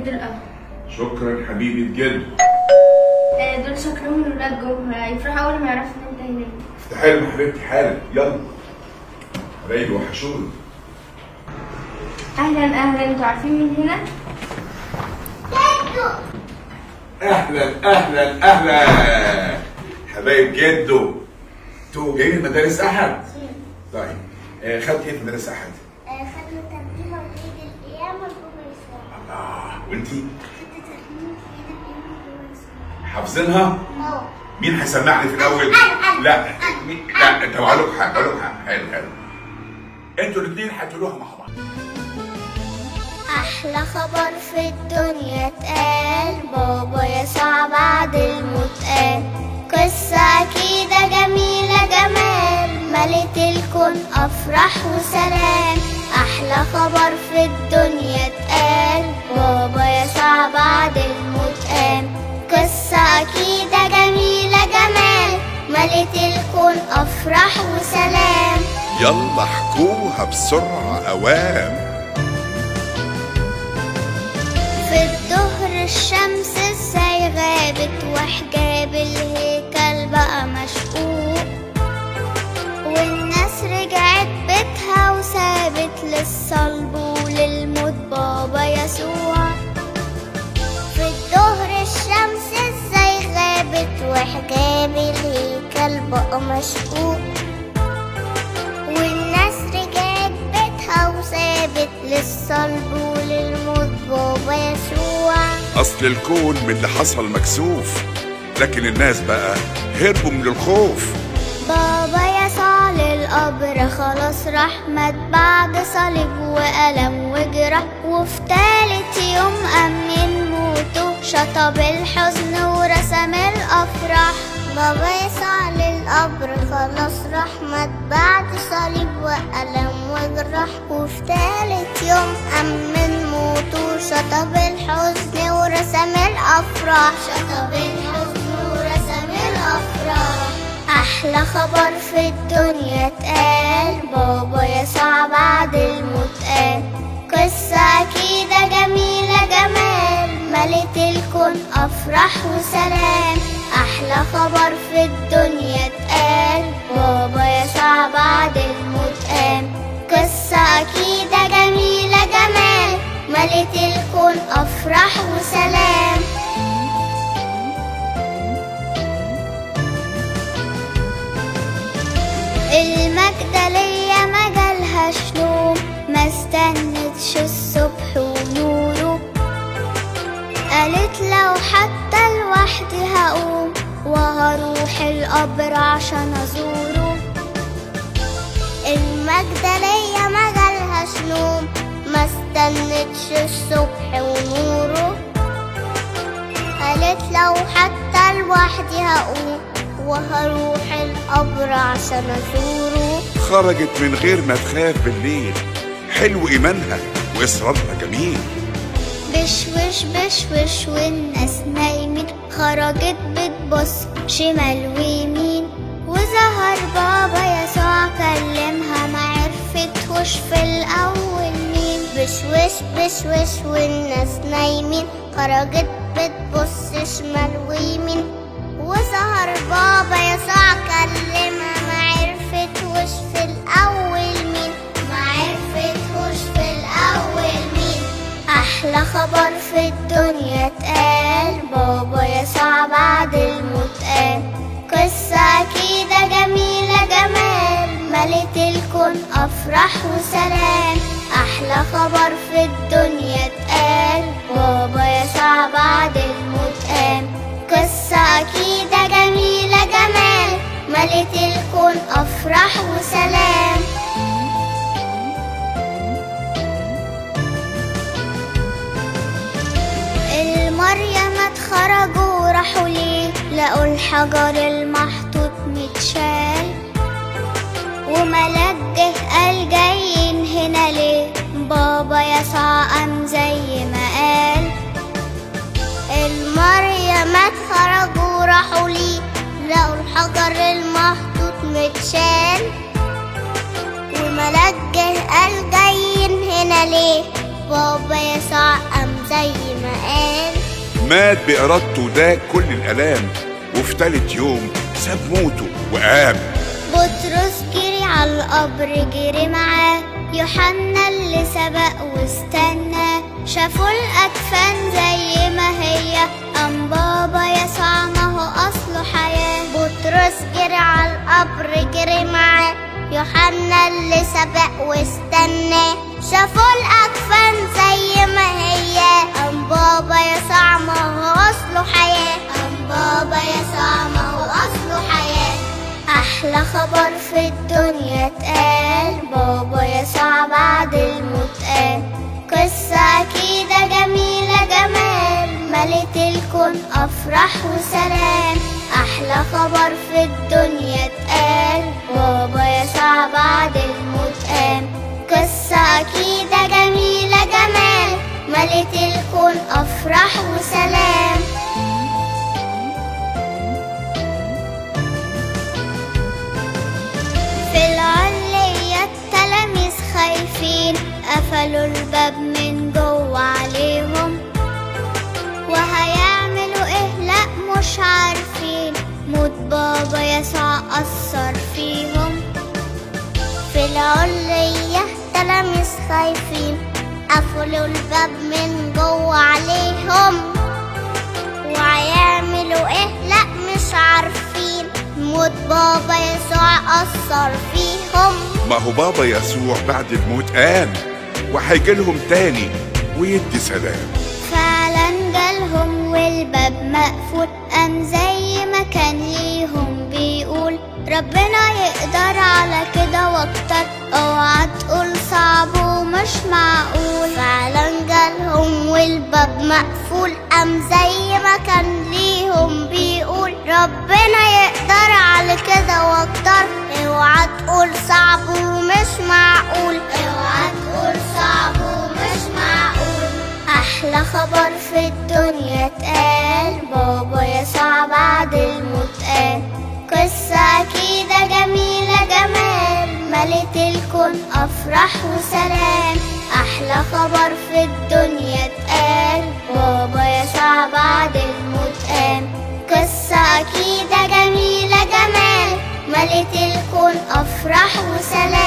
جد القهوة. شكرا حبيبة جد. دول شكلهم الولاد جم يفرحوا أول ما يعرفوا إن أنت هناك. افتحي لهم حبيبتي حالا يلا. حبايبي وحشوني. أهلا أهلا، أنتوا عارفين مين هنا؟ جدو. أهلا أهلا أهلا حبايب جدو. انتوا جايين من مدارس أحد؟ طيب خدت إيه في مدارس أحد؟ خدنا ترجمة عيد القيامة والجمعة. الله، وأنتي؟ خدت ترجمة عيد القيامة والجمعة. حافظينها؟ مين هيسمعني في الأول؟ لا لا، طب أقول لكم حاجة، حلو حلو. أنتوا الاتنين هتقولوها مع بعض. أحلى خبر في الدنيا اتقال، بابا يسوع بعد الموت قام. قصة أكيدة جميلة جمال، ملت الكون أفراح وسلام. أحلى خبر في الدنيا اتقال، بابا يسوع بعد الموت قام. قصة أكيدة جميلة جمال، ملت الكون أفراح وسلام. يلا احكوها بسرعة أوام. في الظهر الشمس ازاي غابت، وحجاب الهيكل بقى مشقوق، والناس رجعت بيتها وسابت للصلب وللموت بابا يسوع. في الظهر الشمس ازاي غابت، وحجاب الهيكل بقى مشقوق، والناس رجعت بيتها وسابت للصلب وللموت بابا يسوع. أصل الكون من اللي حصل مكسوف، لكن الناس بقى هربوا من الخوف. بابا يسوع للقبر خلاص راح، مات بعد صليب وألم وجرح، وفي تالت يوم أمن موته، شطب الحزن ورسم الأفراح. بابا يسوع للقبر خلاص راح، مات بعد صليب وألم وجرح، وفي تالت يوم أمن موته، شطب الحزن ورسم الأفراح. شطب الحزن ورسم الأفراح. أحلى خبر في الدنيا اتقال، بابا يسوع بعد الموت قام. قصة أكيدة جميلة جمال، ملت الكون أفراح وسلام. أحلى خبر في الدنيا اتقال، بابا يسوع بعد الموت قام. قصة أكيدة جميلة جمال، ملت الكون أفراح وسلام. المجدلية ما جالهاش نوم، ما استنتش الصبح ونوره، قالت لو حتى لوحدي هقوم وهروح القبر عشان ازوره. المجدلية ما جالهاش نوم، ما استنتش الصبح ونوره، قالت لو حتى لوحدي هقوم وهروح القبر عشان ازوره. خرجت من غير ما تخاف بالليل، حلو إيمانها وإصرارها جميل. بشوش بشوش والناس نايمين، خرجت بتبص شمال ويمين، وظهر بابا يسوع كلمها، ما عرفتهوش في الأول مين. بشوش بشوش والناس نايمين، خرجت بتبص شمال ويمين، وظهر بابا يسوع كلمها، ما عرفتهوش في الأول مين. ما عرفتهوش في الأول مين. أحلى خبر في الدنيا اتقال، بابا يسوع بعد الموت قام. قصة أكيدة جميلة جمال، ملت الكون أفراح وسلام. أحلى خبر في الدنيا اتقال، بابا يسوع بعد الموت قام. قصة أكيدة جميلة جمال، ملت الكون أفراح وسلام. المريمات خرجوا راحوا ليه، لقوا الحجر المحطوط متشال، وملاك جه قال جايين هنا ليه، بابا يسوع قام زي ما قال. المريمات خرجوا راحوا ليه، لقوا الحجر المحطوط متشال، وملاك جه قال جايين هنا ليه، بابا يسوع قام زي ما قال. مات بإرادته ده كل الآلام، وفي تالت يوم ساب موته وقام. بطرس جري على القبر جري معاه، يوحنا اللي سبق واستنى، شافوا الأكفان زي ما هي، قام بابا يسوع ما هو أصله حياة. بطرس جري على القبر جري معاه، يوحنا اللي سبق واستنى، شافوا الأكفان زي ما هي، قام بابا يسوع ما هو أصله حياة. قام بابا يسوع ما هو أصله حياة. أحلى خبر في الدنيا اتقال، بابا يسوع بعد الموت قام. قصة أكيدة جميلة جمال، ملت الكون أفراح وسلام. أحلى خبر في الدنيا اتقال، بابا يسوع بعد الموت قام. قصة أكيدة جميلة جمال، ملت الكون أفراح وسلام. في العلية التلاميذ خايفين، قفلوا الباب من جوه عليهم، وهيعملوا ايه لأ مش عارفين، موت بابا يسوع أثر فيهم. في العلية التلاميذ خايفين، قفلوا الباب من جوه عليهم، وهيعملوا ايه لأ مش عارفين، موت بابا يسوع أثر فيهم. ما هو بابا يسوع بعد الموت قام، وهيجيلهم تاني ويدي سلام. فعلا جالهم والباب مقفول، قام زي ما كان ليهم بيقول، ربنا يقدر على كده واكتر، اوعى تقول صعب ومش معقول. فعلا جالهم والباب مقفول، قام زي ما كان ليهم بيقول، ربنا يقدر على كده واكتر، اوعى تقول صعب ومش معقول. اوعى تقول صعب ومش معقول. أحلى خبر في الدنيا اتقال، بابا يسوع بعد الموت قام. قصة أكيدة جميلة جمال، ملت الكون أفراح وسلام. أحلى خبر في الدنيا اتقال، بابا يسوع بعد الموت قام. قصة أكيدة جميلة جمال، ملت الكون أفراح وسلام.